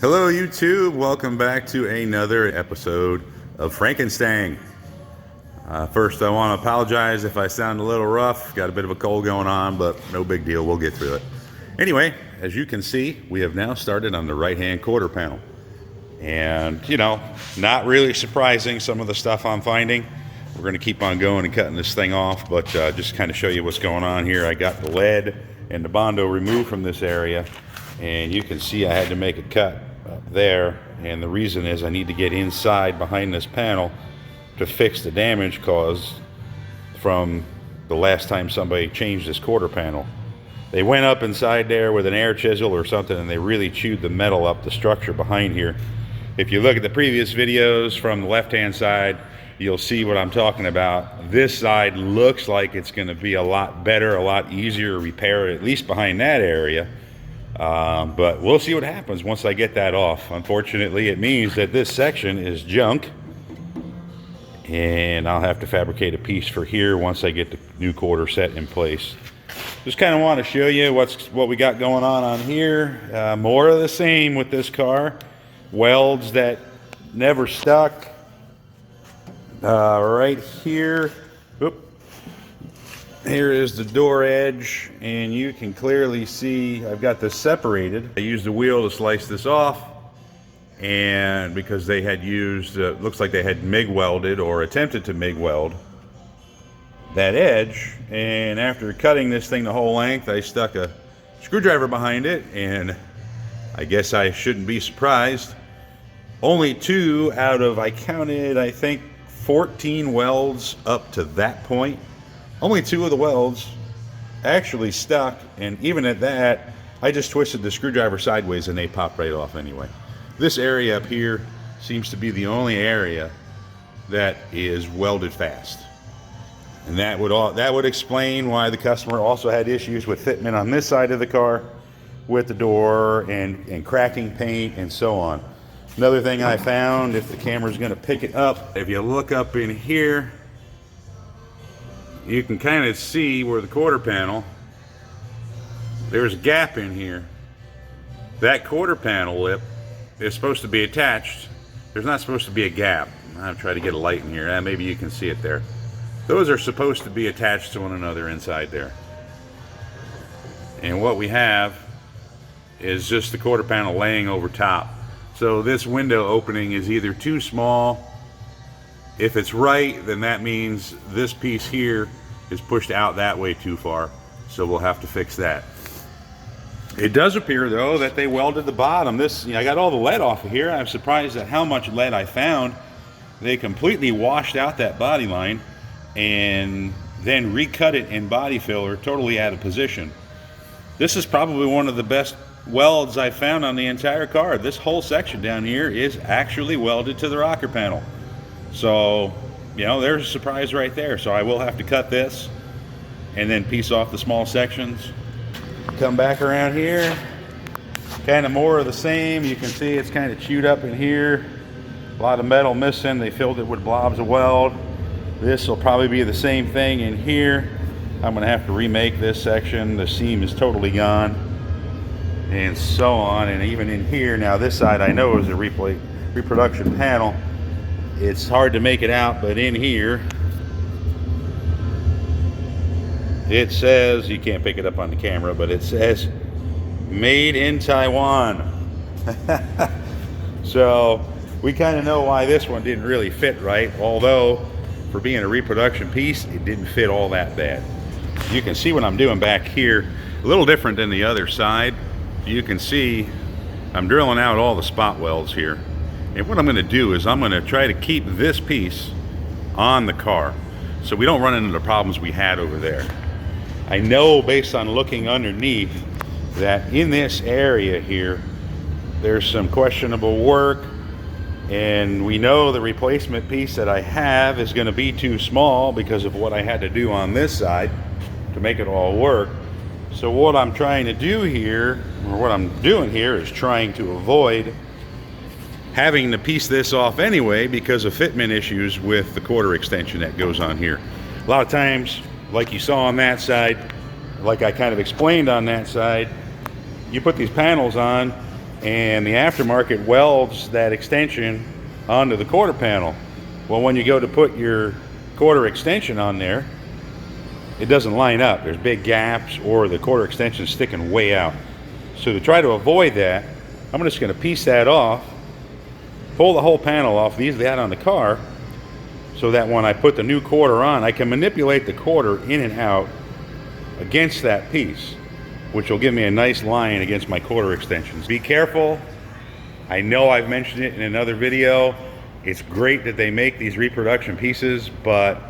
Hello YouTube, welcome back to another episode of Frankenstang. First I want to apologize if I sound a little rough, got a bit of a cold going on, but no big deal, we'll get through it. Anyway, as you can see, we have now started on the right hand quarter panel. And not really surprising some of the stuff I'm finding. We're going to keep on going and cutting this thing off, but just kind of show you what's going on here. I got the lead and the Bondo removed from this area, and you can see I had to make a cut up there, and the reason is I need to get inside behind this panel to fix the damage caused from the last time somebody changed this quarter panel. They went up inside there with an air chisel or something, and they really chewed the metal up the structure behind here. If you look at the previous videos from the left hand side, you'll see what I'm talking about. This side looks like it's going to be a lot better, a lot easier to repair, at least behind that area. But we'll see what happens once I get that off. Unfortunately, it means that this section is junk, and I'll have to fabricate a piece for here once I get the new quarter set in place. Just kind of want to show you what we got going on here. More of the same with this car. Welds that never stuck. Right here. Oop. Here is the door edge, and you can clearly see I've got this separated. I used the wheel to slice this off, and because they had used, looks like they had MIG welded or attempted to MIG weld that edge, and after cutting this thing the whole length, I stuck a screwdriver behind it, and I guess I shouldn't be surprised. Only 2 out of, I counted, I think 14 welds up to that point. Only 2 of the welds actually stuck, and even at that, I just twisted the screwdriver sideways and they popped right off anyway. This area up here seems to be the only area that is welded fast. And that would explain why the customer also had issues with fitment on this side of the car with the door and cracking paint and so on. Another thing I found, if the camera's going to pick it up, if you look up in here, you can kind of see where the quarter panel, there's a gap in here. That quarter panel lip is supposed to be attached. There's not supposed to be a gap. I'll try to get a light in here. Maybe you can see it there. Those are supposed to be attached to one another inside there. And what we have is just the quarter panel laying over top. So this window opening is either too small. If it's right, then that means this piece here is pushed out that way too far. So we'll have to fix that. It does appear though that they welded the bottom. I got all the lead off of here. I'm surprised at how much lead I found. They completely washed out that body line and then recut it in body filler, totally out of position. This is probably one of the best welds I found on the entire car. This whole section down here is actually welded to the rocker panel. So, there's a surprise right there. So I will have to cut this and then piece off the small sections. Come back around here, kind of more of the same. You can see it's kind of chewed up in here. A lot of metal missing. They filled it with blobs of weld. This will probably be the same thing in here. I'm going to have to remake this section. The seam is totally gone, and so on. And even in here, now this side I know is a reproduction panel. It's hard to make it out, but in here it says, you can't pick it up on the camera, but it says made in Taiwan. So we kind of know why this one didn't really fit right, although for being a reproduction piece, it didn't fit all that bad. You can see what I'm doing back here, a little different than the other side. You can see I'm drilling out all the spot welds here. And what I'm going to do is I'm going to try to keep this piece on the car so we don't run into the problems we had over there. I know based on looking underneath that in this area here there's some questionable work, and we know the replacement piece that I have is going to be too small because of what I had to do on this side to make it all work. So what I'm trying to do here, or what I'm doing here, is trying to avoid having to piece this off anyway because of fitment issues with the quarter extension that goes on here. A lot of times, like you saw on that side, like I kind of explained on that side, you put these panels on and the aftermarket welds that extension onto the quarter panel. Well, when you go to put your quarter extension on there, it doesn't line up. There's big gaps, or the quarter extension is sticking way out. So to try to avoid that, I'm just going to piece that off, pull the whole panel off, leave that on the car, so that when I put the new quarter on, I can manipulate the quarter in and out against that piece, which will give me a nice line against my quarter extensions. Be careful. I know I've mentioned it in another video. It's great that they make these reproduction pieces, but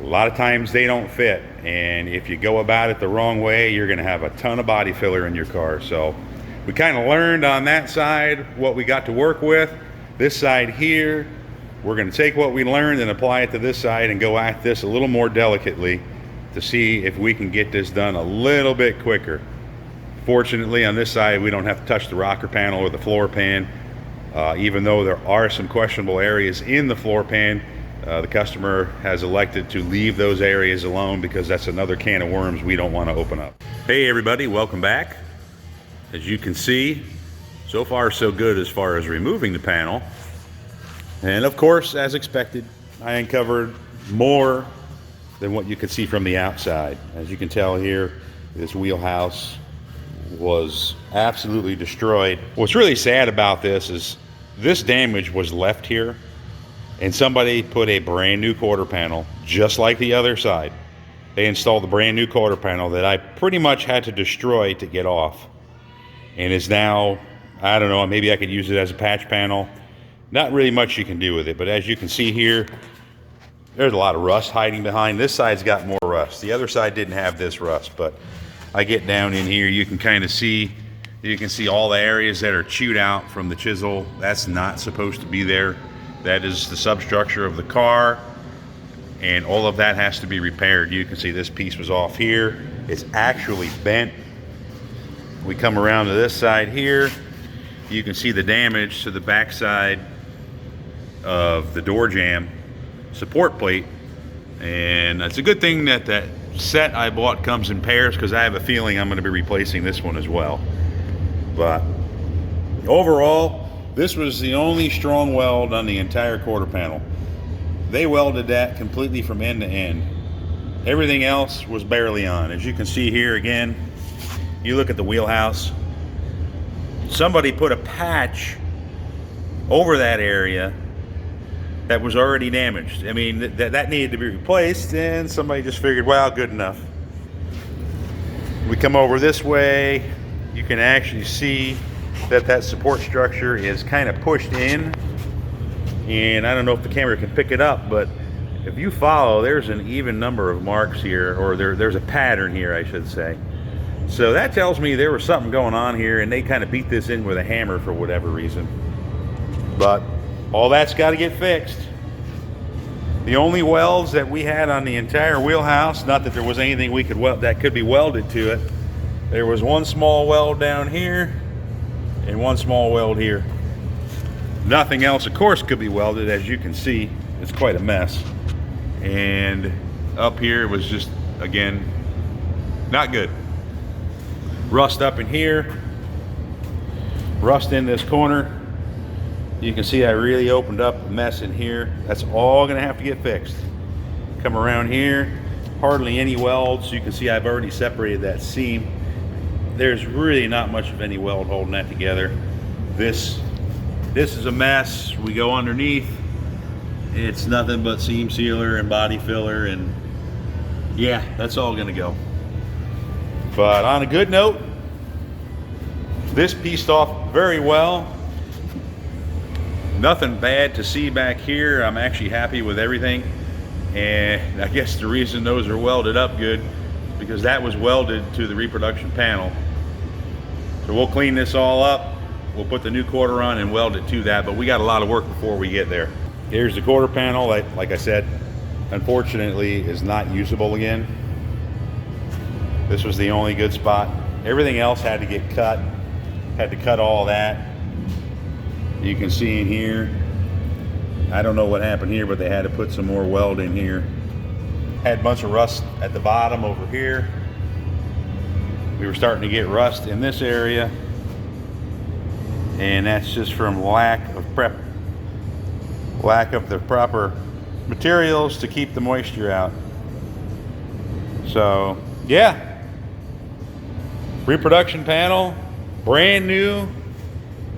a lot of times they don't fit. And if you go about it the wrong way, you're gonna have a ton of body filler in your car. So we kind of learned on that side what we got to work with. This side here, we're gonna take what we learned and apply it to this side and go at this a little more delicately to see if we can get this done a little bit quicker. Fortunately, on this side, we don't have to touch the rocker panel or the floor pan. Even though there are some questionable areas in the floor pan, the customer has elected to leave those areas alone because that's another can of worms we don't want to open up. Hey everybody, welcome back. As you can see, so far so good as far as removing the panel. And of course, as expected, I uncovered more than what you can see from the outside. As you can tell here, this wheelhouse was absolutely destroyed. What's really sad about this is this damage was left here, and somebody put a brand new quarter panel just like the other side. They installed the brand new quarter panel that I pretty much had to destroy to get off, and is now, I don't know, maybe I could use it as a patch panel. Not really much you can do with it, but as you can see here, there's a lot of rust hiding behind. This side's got more rust. The other side didn't have this rust, but I get down in here, you can kind of see, you can see all the areas that are chewed out from the chisel. That's not supposed to be there. That is the substructure of the car, and all of that has to be repaired. You can see this piece was off here. It's actually bent. We come around to this side here. You can see the damage to the back side of the door jamb support plate, and it's a good thing that that set I bought comes in pairs, because I have a feeling I'm going to be replacing this one as well. But overall, this was the only strong weld on the entire quarter panel. They welded that completely from end to end. Everything else was barely on. As you can see here again, you look at the wheelhouse, somebody put a patch over that area that was already damaged. I mean, that needed to be replaced, and somebody just figured, well, good enough. We come over this way, you can actually see that that support structure is kind of pushed in, and I don't know if the camera can pick it up, but if you follow, there's an even number of marks here, or there's a pattern here, I should say. So that tells me there was something going on here, and they kind of beat this in with a hammer for whatever reason. But all that's got to get fixed. The only welds that we had on the entire wheelhouse, not that there was anything we could weld that could be welded to it. There was one small weld down here and one small weld here. Nothing else, of course, could be welded. As you can see, it's quite a mess. And up here was just, again, not good. Rust up in here, rust in this corner. You can see I really opened up a mess in here. That's all gonna have to get fixed. Come around here, hardly any welds. You can see I've already separated that seam. There's really not much of any weld holding that together. This is a mess. We go underneath, it's nothing but seam sealer and body filler, and yeah, that's all gonna go. But on a good note, this pieced off very well. Nothing bad to see back here. I'm actually happy with everything. And I guess the reason those are welded up good is because that was welded to the reproduction panel. So we'll clean this all up. We'll put the new quarter on and weld it to that, but we got a lot of work before we get there. Here's the quarter panel. Like I said, unfortunately is not usable again. This was the only good spot. Everything else had to get cut. Had to cut all that. You can see in here, I don't know what happened here, but they had to put some more weld in here. Had a bunch of rust at the bottom over here. We were starting to get rust in this area. And that's just from lack of the proper materials to keep the moisture out. So yeah, reproduction panel, brand new,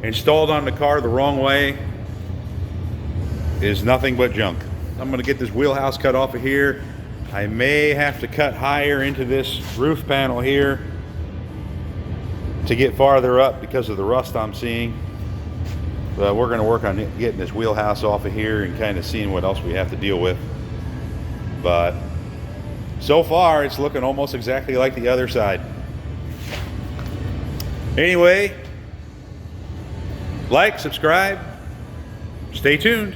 installed on the car the wrong way, is nothing but junk. I'm gonna get this wheelhouse cut off of here. I may have to cut higher into this roof panel here to get farther up because of the rust I'm seeing. But we're gonna work on getting this wheelhouse off of here and kind of seeing what else we have to deal with. But so far, it's looking almost exactly like the other side. Anyway, like, subscribe, stay tuned.